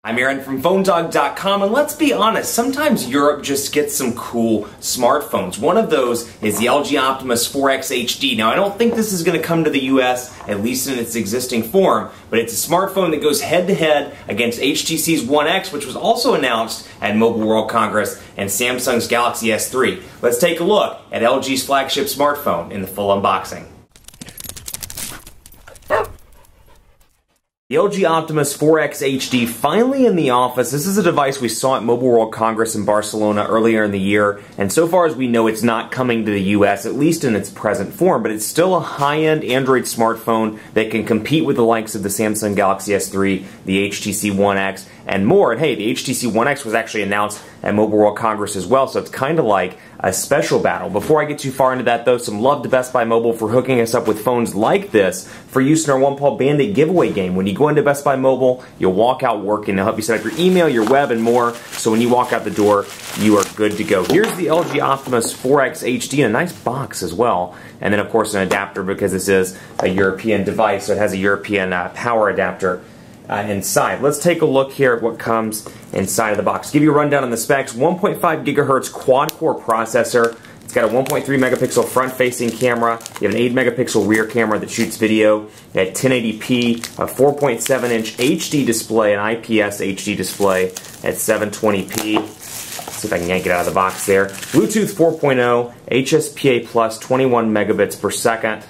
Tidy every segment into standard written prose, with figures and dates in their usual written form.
I'm Aaron from PhoneDog.com, and let's be honest, sometimes Europe just gets some cool smartphones. One of those is the LG Optimus 4X HD. Now, I don't think this is going to come to the US, at least in its existing form, but it's a smartphone that goes head-to-head against HTC's One X, which was also announced at Mobile World Congress, and Samsung's Galaxy S3. Let's take a look at LG's flagship smartphone in the full unboxing. The LG Optimus 4X HD finally in the office. This is a device we saw at Mobile World Congress in Barcelona earlier in the year, and so far as we know it's not coming to the US, at least in its present form, but it's still a high-end Android smartphone that can compete with the likes of the Samsung Galaxy S3, the HTC One X, and more. And hey, the HTC One X was actually announced at Mobile World Congress as well, so it's kind of like a special battle. Before I get too far into that though, some love to Best Buy Mobile for hooking us up with phones like this for use in our One Paw Bandit giveaway game. When you go into Best Buy Mobile, you'll walk out working. They'll help you set up your email, your web, and more, so when you walk out the door, you are good to go. Here's the LG Optimus 4X HD in a nice box as well, and then of course an adapter because this is a European device, so it has a European power adapter inside. Let's take a look here at what comes inside of the box. Give you a rundown on the specs. 1.5 gigahertz quad-core processor. It's got a 1.3 megapixel front-facing camera. You have an 8 megapixel rear camera that shoots video at 1080p, a 4.7-inch HD display, an IPS HD display at 720p. Let's see if I can yank it out of the box there. Bluetooth 4.0, HSPA plus 21 megabits per second.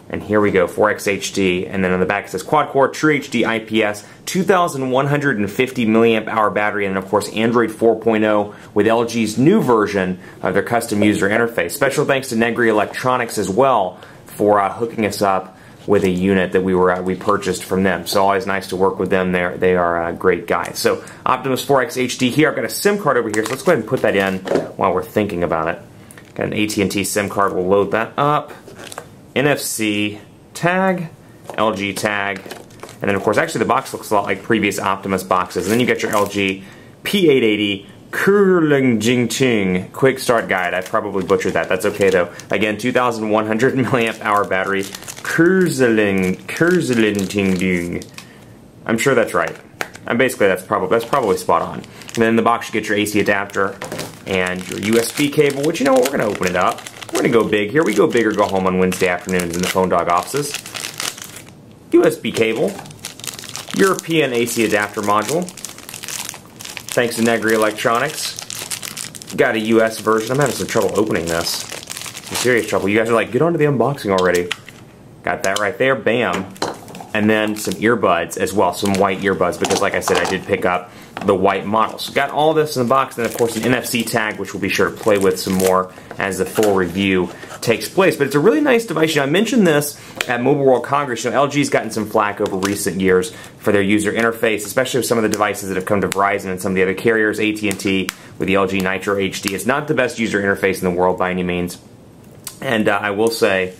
And here we go, 4X HD, and then on the back it says quad-core, True HD IPS, 2,150 milliamp hour battery, and then of course Android 4.0 with LG's new version of their custom user interface. Special thanks to Negri Electronics as well for hooking us up with a unit that we purchased from them. So always nice to work with them. They are great guys. So Optimus 4X HD here. I've got a SIM card over here, so let's go ahead and put that in while we're thinking about it. Got an AT&T SIM card. We'll load that up. NFC tag, LG tag, and then of course actually the box looks a lot like previous Optimus boxes. And then you get your LG P880 Kurling Jingting Quick Start Guide. I probably butchered that. That's okay though. Again, 2,100 milliamp hour battery. Kurling Ting. I'm sure that's right. And basically that's probably spot on. And then in the box you get your AC adapter and your USB cable, which you know what, we're going to open it up. We're going to go big here. We go big or go home on Wednesday afternoons in the Phone Dog offices. USB cable. European AC adapter module. Thanks to Negri Electronics. Got a US version. I'm having some trouble opening this. Some serious trouble. You guys are like, get on to the unboxing already. Got that right there. Bam. And then some earbuds as well. Some white earbuds because like I said, I did pick up the white model. So got all this in the box, then of course an NFC tag, which we'll be sure to play with some more as the full review takes place. But it's a really nice device. You know, I mentioned this at Mobile World Congress. You know, LG's gotten some flack over recent years for their user interface, especially with some of the devices that have come to Verizon and some of the other carriers, AT&T with the LG Nitro HD. It's not the best user interface in the world by any means. And I will say,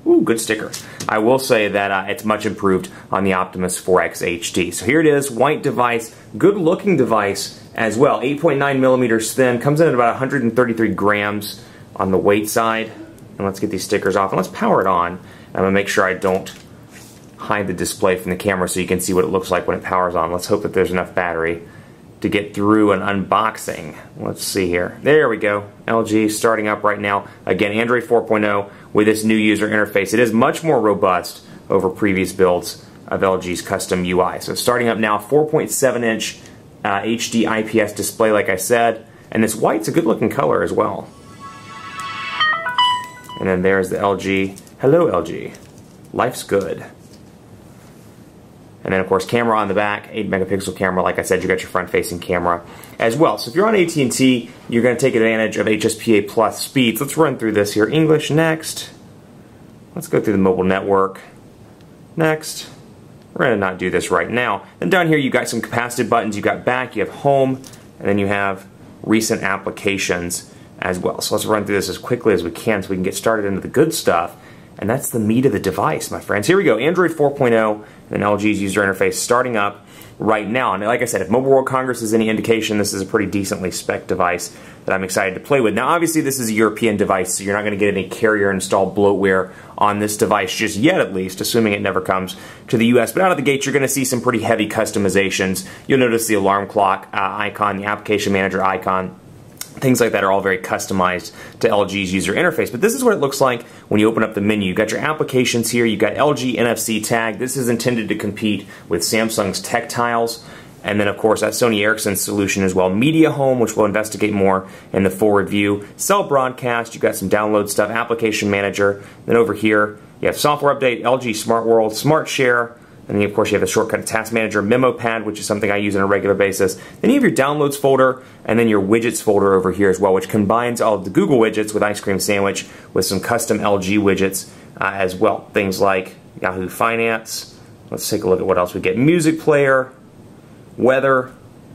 ooh, good sticker. I will say that it's much improved on the Optimus 4X HD. So here it is, white device, good looking device as well. 8.9 millimeters thin, comes in at about 133 grams on the weight side. And let's get these stickers off and let's power it on. I'm gonna make sure I don't hide the display from the camera so you can see what it looks like when it powers on. Let's hope that there's enough battery to get through an unboxing. Let's see here. There we go. LG starting up right now. Again, Android 4.0 with this new user interface. It is much more robust over previous builds of LG's custom UI. So starting up now, 4.7-inch HD IPS display, like I said. And this white's a good looking color as well. And then there's the LG. Hello, LG. Life's good. And then, of course, camera on the back, 8 megapixel camera. Like I said, you got your front-facing camera as well. So if you're on AT&T, you're going to take advantage of HSPA plus speeds. Let's run through this here. English, next. Let's go through the mobile network. Next. We're going to not do this right now. And down here, you've got some capacitive buttons. You've got back, you have home, and then you have recent applications as well. So let's run through this as quickly as we can so we can get started into the good stuff. And that's the meat of the device, my friends. Here we go, Android 4.0, and LG's user interface starting up. right now. And like I said, if Mobile World Congress is any indication, this is a pretty decently spec device that I'm excited to play with. Now, obviously, this is a European device, so you're not going to get any carrier-installed bloatware on this device just yet, at least, assuming it never comes to the US. But out of the gate, you're going to see some pretty heavy customizations. You'll notice the alarm clock icon, the application manager icon. Things like that are all very customized to LG's user interface. But this is what it looks like when you open up the menu. You've got your applications here. You've got LG NFC tag. This is intended to compete with Samsung's Tech Tiles. And then, of course, that Sony Ericsson solution as well. Media Home, which we'll investigate more in the full review. Cell Broadcast. You've got some download stuff. Application Manager. Then over here, you have Software Update, LG Smart World, Smart Share. And then, of course, you have the shortcut Task Manager, Memo Pad, which is something I use on a regular basis. Then you have your Downloads folder, and then your Widgets folder over here as well, which combines all of the Google widgets with Ice Cream Sandwich with some custom LG widgets as well. Things like Yahoo Finance. Let's take a look at what else we get. Music Player, Weather,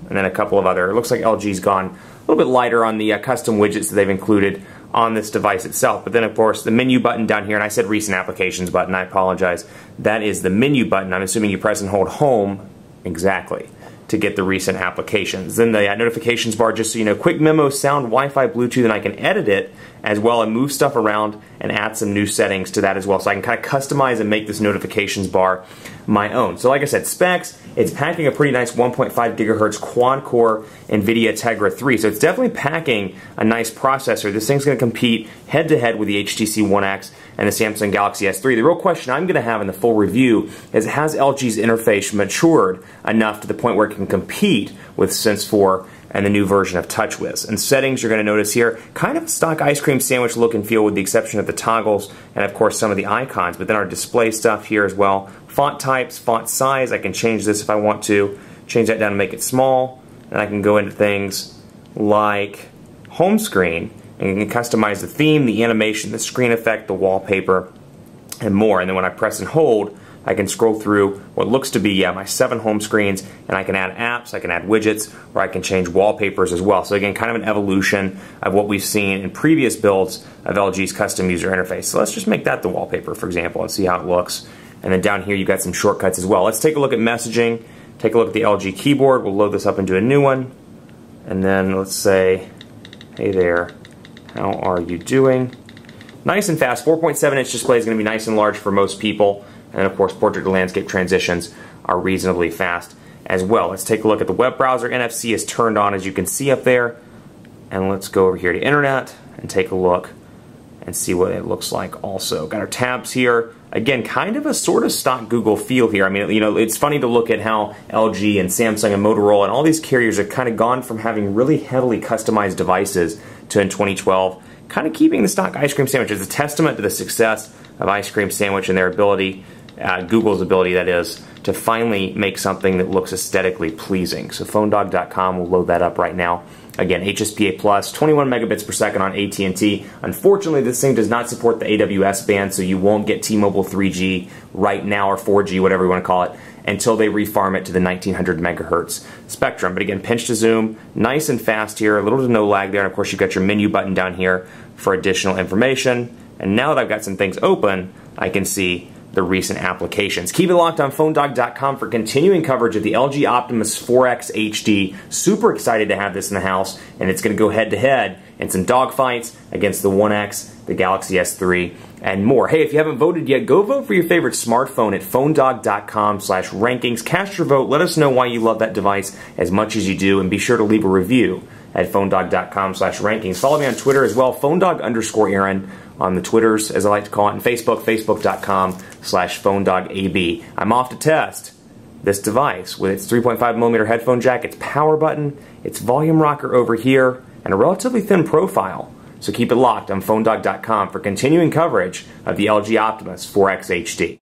and then a couple of other. It looks like LG's gone a little bit lighter on the custom widgets that they've included on this device itself. But then, of course, the menu button down here, and I said recent applications button, I apologize. That is the menu button. I'm assuming you press and hold home, exactly, to get the recent applications. Then the notifications bar, just so you know, quick memo, sound, Wi-Fi, Bluetooth, and I can edit it as well and move stuff around and add some new settings to that as well. So I can kind of customize and make this notifications bar my own. So like I said, specs, it's packing a pretty nice 1.5 gigahertz quad-core NVIDIA Tegra 3. So it's definitely packing a nice processor. This thing's going to compete head-to-head with the HTC One X and the Samsung Galaxy S3. The real question I'm going to have in the full review is, has LG's interface matured enough to the point where it can compete with Sense 4 and the new version of TouchWiz? And settings, you're going to notice here, kind of a stock Ice Cream Sandwich look and feel with the exception of the toggles and, of course, some of the icons. But then our display stuff here as well. Font types, font size, I can change this if I want to. Change that down to make it small. And I can go into things like home screen, and you can customize the theme, the animation, the screen effect, the wallpaper, and more. And then when I press and hold, I can scroll through what looks to be my 7 home screens, and I can add apps, I can add widgets, or I can change wallpapers as well. So again, kind of an evolution of what we've seen in previous builds of LG's custom user interface. So let's just make that the wallpaper, for example, and see how it looks. And then down here, you've got some shortcuts as well. Let's take a look at messaging. Take a look at the LG keyboard. We'll load this up into a new one. And then let's say, hey there, how are you doing? Nice and fast. 4.7-inch display is going to be nice and large for most people. And of course, portrait to landscape transitions are reasonably fast as well. Let's take a look at the web browser. NFC is turned on, as you can see up there. And let's go over here to Internet and take a look and see what it looks like also. Got our tabs here. Again, kind of a sort of stock Google feel here. I mean, you know, it's funny to look at how LG and Samsung and Motorola and all these carriers have kind of gone from having really heavily customized devices to, in 2012, kind of keeping the stock Ice Cream Sandwich. It's a testament to the success of Ice Cream Sandwich and their ability, Google's ability, that is, to finally make something that looks aesthetically pleasing. So PhoneDog.com will load that up right now. Again, HSPA plus, 21 megabits per second on AT&T. Unfortunately, this thing does not support the AWS band, so you won't get T-Mobile 3G right now, or 4G, whatever you want to call it, until they refarm it to the 1900 megahertz spectrum. But again, pinch to zoom, nice and fast here, a little to no lag there. And of course, you've got your menu button down here for additional information. And now that I've got some things open, I can see the recent applications. Keep it locked on PhoneDog.com for continuing coverage of the LG Optimus 4X HD. Super excited to have this in the house, and it's going to go head-to-head in some dogfights against the One X, the Galaxy S3, and more. Hey, if you haven't voted yet, go vote for your favorite smartphone at PhoneDog.com/rankings. Cast your vote. Let us know why you love that device as much as you do, and be sure to leave a review at PhoneDog.com/rankings. Follow me on Twitter as well, PhoneDog_Aaron on the Twitters, as I like to call it, and Facebook, Facebook.com/PhoneDogAB. I'm off to test this device with its 3.5mm headphone jack, its power button, its volume rocker over here, and a relatively thin profile. So keep it locked on PhoneDog.com for continuing coverage of the LG Optimus 4X HD.